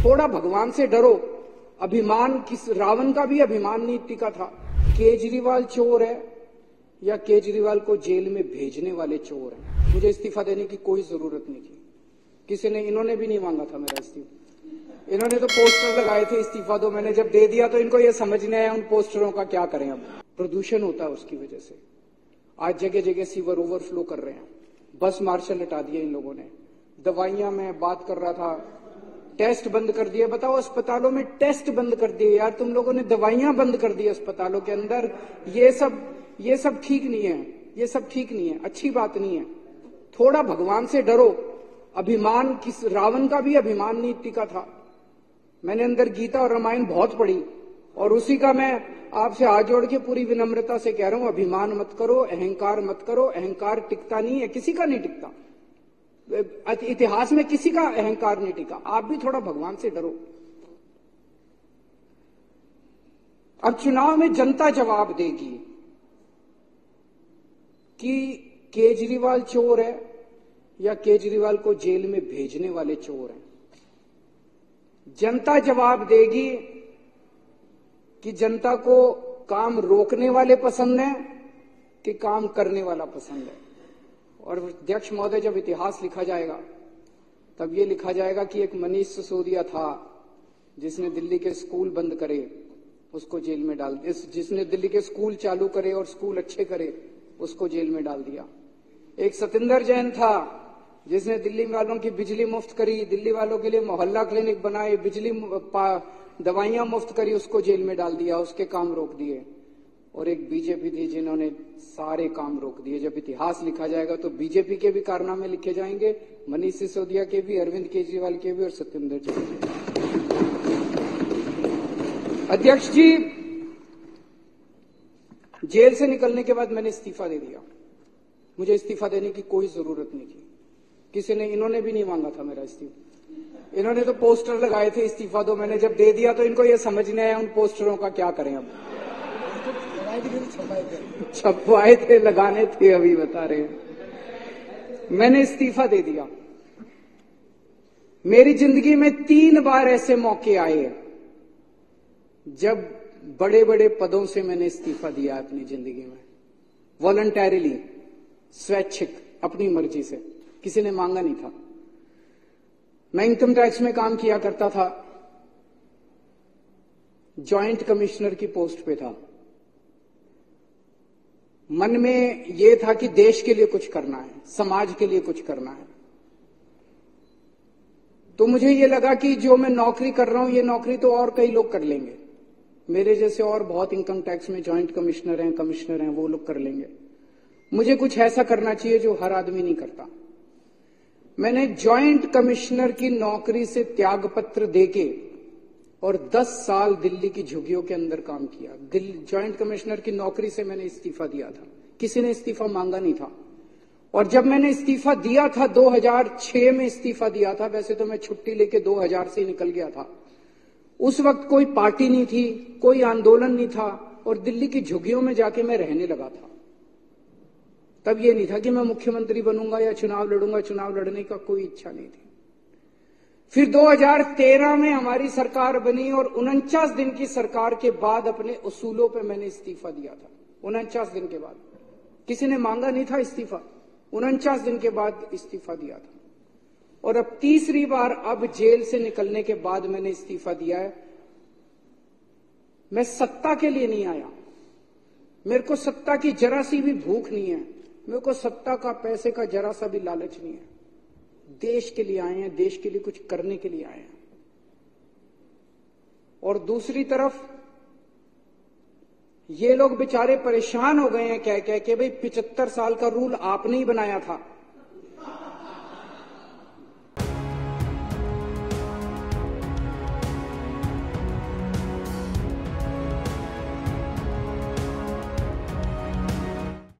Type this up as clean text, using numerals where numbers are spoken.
थोड़ा भगवान से डरो। अभिमान किस रावण का भी अभिमान नहीं टिका था। केजरीवाल चोर है या केजरीवाल को जेल में भेजने वाले चोर हैं। मुझे इस्तीफा देने की कोई जरूरत नहीं थी। किसी ने, इन्होंने भी नहीं मांगा था मेरा इस्तीफा। इन्होंने तो पोस्टर लगाए थे इस्तीफा दो, मैंने जब दे दिया तो इनको ये समझ नहीं आया उन पोस्टरों का क्या करें। अब प्रदूषण होता है उसकी वजह से। आज जगह जगह सीवर ओवरफ्लो कर रहे हैं। बस मार्शल हटा दिए इन लोगों ने। दवाइयां, मैं बात कर रहा था, टेस्ट बंद कर दिए। बताओ, अस्पतालों में टेस्ट बंद कर दिए यार तुम लोगों ने, दवाइयां बंद कर दी अस्पतालों के अंदर। ये सब ठीक नहीं है, ये सब ठीक नहीं है, अच्छी बात नहीं है। थोड़ा भगवान से डरो। अभिमान किस रावण का भी अभिमान नहीं टिका था। मैंने अंदर गीता और रामायण बहुत पढ़ी और उसी का मैं आपसे हाथ जोड़ के पूरी विनम्रता से कह रहा हूं, अभिमान मत करो, अहंकार मत करो। अहंकार टिकता नहीं है, किसी का नहीं टिकता। इतिहास में किसी का अहंकार नहीं टिका। आप भी थोड़ा भगवान से डरो। अब चुनाव में जनता जवाब देगी कि केजरीवाल चोर है या केजरीवाल को जेल में भेजने वाले चोर हैं। जनता जवाब देगी कि जनता को काम रोकने वाले पसंद है कि काम करने वाला पसंद है। और अध्यक्ष महोदय, जब इतिहास लिखा जाएगा तब ये लिखा जाएगा कि एक मनीष सिसोदिया था जिसने दिल्ली के स्कूल बंद करे, उसको जेल में डाल, जिसने दिल्ली के स्कूल चालू करे और स्कूल अच्छे करे, उसको जेल में डाल दिया। एक सतिंदर जैन था जिसने दिल्ली वालों की बिजली मुफ्त करी, दिल्ली वालों के लिए मोहल्ला क्लिनिक बनाए, दवाइयां मुफ्त करी, उसको जेल में डाल दिया, उसके काम रोक दिए। और एक बीजेपी थी जिन्होंने सारे काम रोक दिए। जब इतिहास लिखा जाएगा तो बीजेपी के भी कारनामे लिखे जाएंगे, मनीष सिसोदिया के भी, अरविंद केजरीवाल के भी और सत्येंद्र जैन के। अध्यक्ष जी, जेल से निकलने के बाद मैंने इस्तीफा दे दिया। मुझे इस्तीफा देने की कोई जरूरत नहीं थी। किसी ने, इन्होंने भी नहीं मांगा था मेरा इस्तीफा। इन्होंने तो पोस्टर लगाए थे इस्तीफा दो, मैंने जब दे दिया तो इनको ये समझ नहीं आया उन पोस्टरों का क्या करें। अब छपवाए थे, लगाने थे, अभी बता रहे हैं। मैंने इस्तीफा दे दिया। मेरी जिंदगी में 3 बार ऐसे मौके आए जब बड़े बड़े पदों से मैंने इस्तीफा दिया अपनी जिंदगी में, वॉलंटरीली, स्वैच्छिक, अपनी मर्जी से, किसी ने मांगा नहीं था। मैं इनकम टैक्स में काम किया करता था, जॉइंट कमिश्नर की पोस्ट पे था। मन में यह था कि देश के लिए कुछ करना है, समाज के लिए कुछ करना है। तो मुझे यह लगा कि जो मैं नौकरी कर रहा हूं, ये नौकरी तो और कई लोग कर लेंगे, मेरे जैसे और बहुत इनकम टैक्स में जॉइंट कमिश्नर हैं, वो लोग कर लेंगे। मुझे कुछ ऐसा करना चाहिए जो हर आदमी नहीं करता। मैंने जॉइंट कमिश्नर की नौकरी से त्यागपत्र देके और 10 साल दिल्ली की झुग्गियों के अंदर काम किया। जॉइंट कमिश्नर की नौकरी से मैंने इस्तीफा दिया था, किसी ने इस्तीफा मांगा नहीं था। और जब मैंने इस्तीफा दिया था, 2006 में इस्तीफा दिया था, वैसे तो मैं छुट्टी लेके 2000 से निकल गया था। उस वक्त कोई पार्टी नहीं थी, कोई आंदोलन नहीं था और दिल्ली की झुग्गियों में जाके मैं रहने लगा था। तब ये नहीं था कि मैं मुख्यमंत्री बनूंगा या चुनाव लड़ूंगा, चुनाव लड़ने का कोई इच्छा नहीं थी। फिर 2013 में हमारी सरकार बनी और 49 दिन की सरकार के बाद अपने उसूलों पे मैंने इस्तीफा दिया था। 49 दिन के बाद, किसी ने मांगा नहीं था इस्तीफा, 49 दिन के बाद इस्तीफा दिया था। और अब तीसरी बार, अब जेल से निकलने के बाद मैंने इस्तीफा दिया है। मैं सत्ता के लिए नहीं आया, मेरे को सत्ता की जरा सी भी भूख नहीं है, मेरे को सत्ता का, पैसे का जरा सा भी लालच नहीं है। देश के लिए आए हैं, देश के लिए कुछ करने के लिए आए हैं। और दूसरी तरफ ये लोग बेचारे परेशान हो गए हैं कह कह के, भाई 75 साल का रूल आपने ही बनाया था,